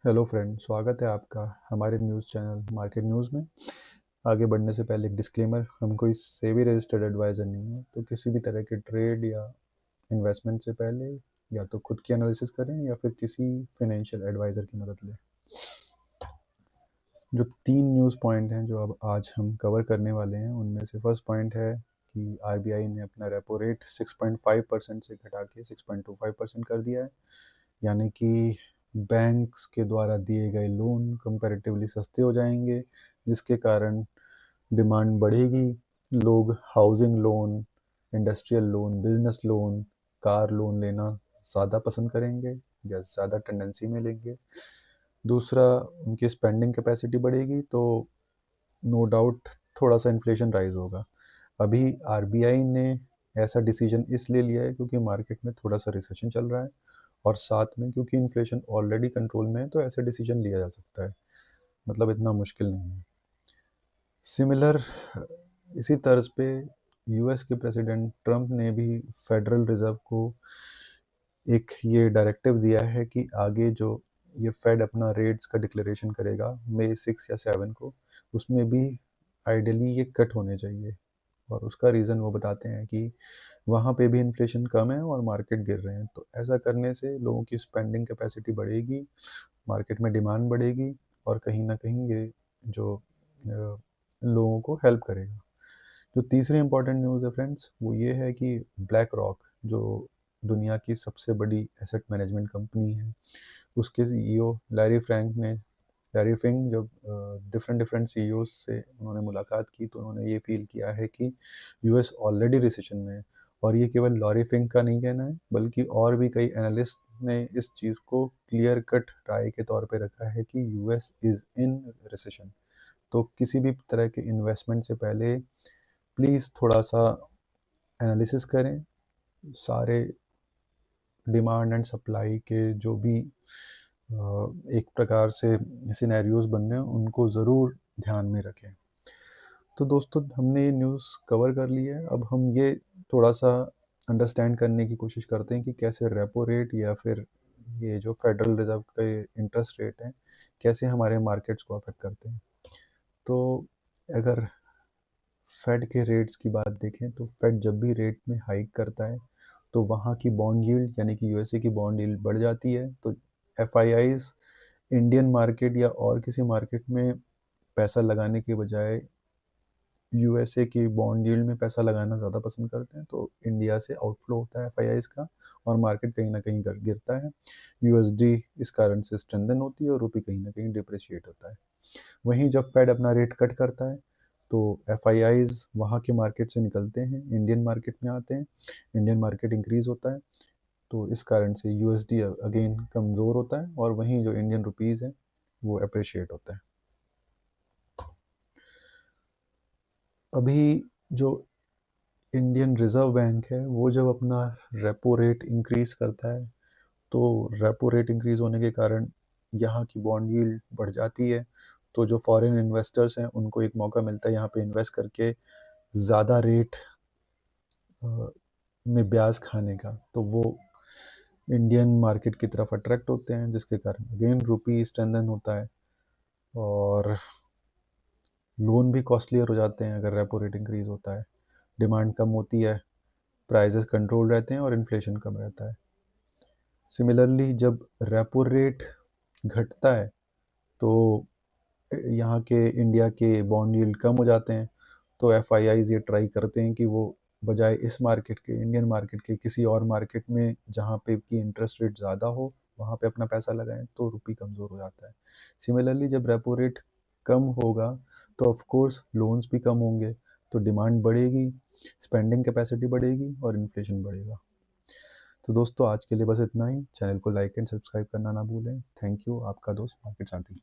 Hello friend, स्वागत है आपका हमारे न्यूज़ चैनल मार्केट न्यूज़ में। आगे बढ़ने से पहले एक डिस्क्लेमर, हम कोई सेबी रजिस्टर्ड एडवाइज़र नहीं है, तो किसी भी तरह के ट्रेड या इन्वेस्टमेंट से पहले या तो खुद की एनालिसिस करें या फिर किसी फाइनेंशियल एडवाइज़र की मदद लें। जो 3 न्यूज़ पॉइंट हैं जो अब आज हम कवर करने वाले हैं, उनमें से फर्स्ट पॉइंट है कि आरबीआई ने अपना रेपो रेट 6.5% से घटा के 6.25% कर दिया है। यानी कि बैंक्स के द्वारा दिए गए लोन कंपैरेटिवली सस्ते हो जाएंगे, जिसके कारण डिमांड बढ़ेगी। लोग housing loan, industrial loan, business loan, car loan लेना ज़्यादा पसंद करेंगे या ज़्यादा टेंडेंसी में लेंगे। दूसरा, उनकी स्पेंडिंग कैपेसिटी बढ़ेगी, तो नो डाउट थोड़ा सा इन्फ्लेशन राइज होगा। अभी आरबीआई ने ऐसा डिसीजन इसलिए लिया है क्योंकि मार्केट में थोड़ा सा रिसेशन चल रहा है, और साथ में क्योंकि इन्फ्लेशन ऑलरेडी कंट्रोल में है, तो ऐसा डिसीजन लिया जा सकता है। मतलब इतना मुश्किल नहीं है। सिमिलर इसी तर्ज पे यूएस के प्रेसिडेंट ट्रंप ने भी फेडरल रिजर्व को एक ये डायरेक्टिव दिया है कि आगे जो ये फेड अपना रेट्स का डिक्लेरेशन करेगा मई 6 या 7 को, उसमें भी आइडियली ये कट होने चाहिए। और उसका रीज़न वो बताते हैं कि वहाँ पे भी इन्फ्लेशन कम है और मार्केट गिर रहे हैं, तो ऐसा करने से लोगों की स्पेंडिंग कैपेसिटी बढ़ेगी, मार्केट में डिमांड बढ़ेगी, और कहीं ना कहीं ये जो लोगों को हेल्प करेगा। जो तीसरी इंपॉर्टेंट न्यूज़ है फ्रेंड्स, वो ये है कि ब्लैक रॉक, जो दुनिया की सबसे बड़ी एसेट मैनेजमेंट कंपनी है, उसके सीईओ लैरी फिंग जब डिफरेंट डिफरेंट सीईओ से उन्होंने मुलाकात की, तो उन्होंने ये फील किया है कि यूएस ऑलरेडी रिसेशन में है। और ये केवल लॉरी फिंग का नहीं कहना है, बल्कि और भी कई एनालिस्ट ने इस चीज़ को क्लियर कट राय के तौर पे रखा है कि यूएस इज़ इन रिसेशन। तो किसी भी तरह के इन्वेस्टमेंट से पहले प्लीज़ थोड़ा सा एनालिसिस करें। सारे डिमांड एंड सप्लाई के जो भी एक प्रकार से सिनेरियोज बन रहे हैं, उनको ज़रूर ध्यान में रखें। तो दोस्तों, हमने ये न्यूज़ कवर कर ली है। अब हम ये थोड़ा सा अंडरस्टैंड करने की कोशिश करते हैं कि कैसे रेपो रेट या फिर ये जो फेडरल रिजर्व के इंटरेस्ट रेट हैं, कैसे हमारे मार्केट्स को अफेक्ट करते हैं। तो अगर फेड के रेट्स की बात देखें, तो फेड जब भी रेट में हाइक करता है, तो वहाँ की बॉन्ड यील्ड यानी कि यूएसए की बॉन्ड यील्ड बढ़ जाती है। तो एफआईआईज इंडियन मार्केट या और किसी मार्केट में पैसा लगाने के बजाय यूएसए की बॉन्ड यील्ड में पैसा लगाना ज़्यादा पसंद करते हैं, तो इंडिया से आउटफ्लो होता है एफआईआईज का, और मार्केट कहीं ना कहीं गिरता है। यूएसडी इस कारण से स्ट्रेंथन होती है और रुपये कहीं ना कहीं डिप्रिशिएट होता है। वहीं जब फेड अपना रेट कट करता है, तो एफआईआईज वहाँ के मार्केट से निकलते हैं, इंडियन मार्केट में आते हैं, इंडियन मार्केट इंक्रीज होता है, तो इस कारण से यूएसडी अगेन कमज़ोर होता है, और वहीं जो इंडियन रुपीज़ है वो अप्रिशिएट होता है। अभी जो इंडियन रिजर्व बैंक है, वो जब अपना रेपो रेट इंक्रीज करता है, तो रेपो रेट इंक्रीज होने के कारण यहाँ की बॉन्ड यील्ड बढ़ जाती है। तो जो फॉरेन इन्वेस्टर्स हैं, उनको एक मौका मिलता है यहाँ पे इन्वेस्ट करके ज़्यादा रेट में ब्याज खाने का, तो वो इंडियन मार्केट की तरफ अट्रैक्ट होते हैं, जिसके कारण अगेन रुपी स्ट्रेंथन होता है, और लोन भी कॉस्टलियर हो जाते हैं अगर रेपो रेट इंक्रीज होता है। डिमांड कम होती है, प्राइसेस कंट्रोल रहते हैं और इन्फ्लेशन कम रहता है। सिमिलरली जब रेपो रेट घटता है, तो यहाँ के इंडिया के बॉन्ड यील्ड कम हो जाते हैं, तो एफआईआईज ये ट्राई करते हैं कि वो बजाय इस मार्केट के, इंडियन मार्केट के, किसी और मार्केट में जहाँ पे की इंटरेस्ट रेट ज़्यादा हो, वहाँ पे अपना पैसा लगाएं, तो रुपी कमज़ोर हो जाता है। सिमिलरली जब रेपो रेट कम होगा, तो ऑफ कोर्स लोन्स भी कम होंगे, तो डिमांड बढ़ेगी, स्पेंडिंग कैपेसिटी बढ़ेगी और इन्फ्लेशन बढ़ेगा। तो दोस्तों, आज के लिए बस इतना ही। चैनल को लाइक एंड सब्सक्राइब करना ना भूलें। थैंक यू, आपका दोस्त मार्केट साथी।